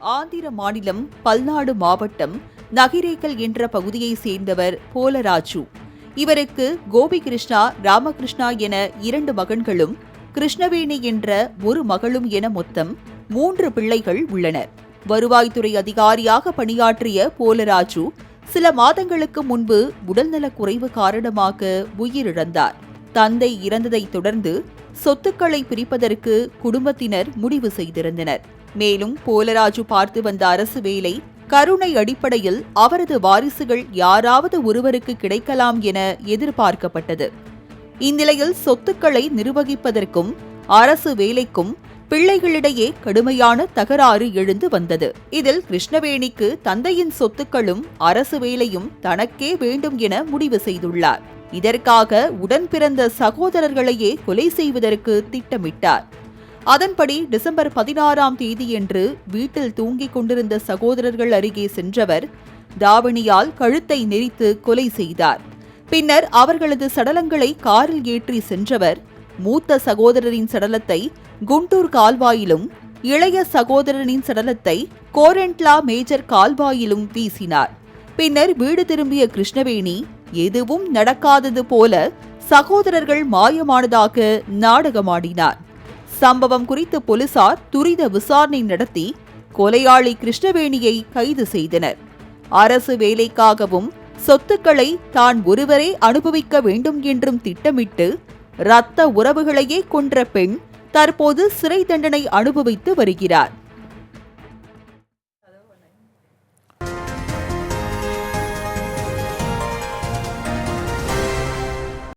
ஆந்திர மாநிலம் பல்நாடு மாவட்டம் நகிரேக்கல் என்ற பகுதியைச் சேர்ந்தவர் போலராஜு. இவருக்கு கோபிகிருஷ்ணா, ராமகிருஷ்ணா என 2 மகன்களும், கிருஷ்ணவேணி என்ற ஒரு மகளும் என மொத்தம் 3 பிள்ளைகள் உள்ளனர். வருவாய்த்துறை அதிகாரியாக பணியாற்றிய போலராஜு சில மாதங்களுக்கு முன்பு உடல்நலக் குறைவு காரணமாக உயிரிழந்தார். தந்தை இறந்ததைத் தொடர்ந்து சொத்துக்களை பிரிப்பதற்கு குடும்பத்தினர் முடிவு செய்திருந்தனர். மேலும் போலராஜு பார்த்து வந்த அரசு வேலை கருணை அடிப்படையில் அவரது வாரிசுகள் யாராவது ஒருவருக்கு கிடைக்கலாம் என எதிர்பார்க்கப்பட்டது. இந்நிலையில் சொத்துக்களை நிர்வகிப்பதற்கும் அரசு வேலைக்கும் பிள்ளைகளிடையே கடுமையான தகராறு எழுந்து வந்தது. இதில் கிருஷ்ணவேணிக்கு தந்தையின் சொத்துக்களும் அரசு வேலையும் தனக்கே வேண்டும் என முடிவு செய்துள்ளார். இதற்காக உடன் பிறந்த சகோதரர்களையே கொலை செய்வதற்கு திட்டமிட்டார். அதன்படி டிசம்பர் 16ஆம் தேதியன்று வீட்டில் தூங்கிக் கொண்டிருந்த சகோதரர்கள் அருகே சென்றவர் தாவணியால் கழுத்தை நெரித்து கொலை செய்தார். பின்னர் அவர்களது சடலங்களை காரில் ஏற்றி சென்றவர் மூத்த சகோதரரின் சடலத்தை குண்டூர் கால்வாயிலும் இளைய சகோதரனின் சடலத்தை கோரெண்ட்லா மேஜர் கால்வாயிலும் வீசினார். பின்னர் வீடு திரும்பிய கிருஷ்ணவேணி எதுவும் நடக்காதது போல சகோதரர்கள் மாயமானதாக நாடகமாடினார். சம்பவம் குறித்து போலீசார் துரித விசாரணை நடத்தி கொலையாளி கிருஷ்ணவேணியை கைது செய்தனர். அரசு வேலைக்காகவும் சொத்துக்களை தான் ஒருவரே அனுபவிக்க வேண்டும் என்றும் திட்டமிட்டு இரத்த உறவுகளையே கொன்ற பெண் தற்போது சிறை தண்டனை அனுபவித்து வருகிறார்.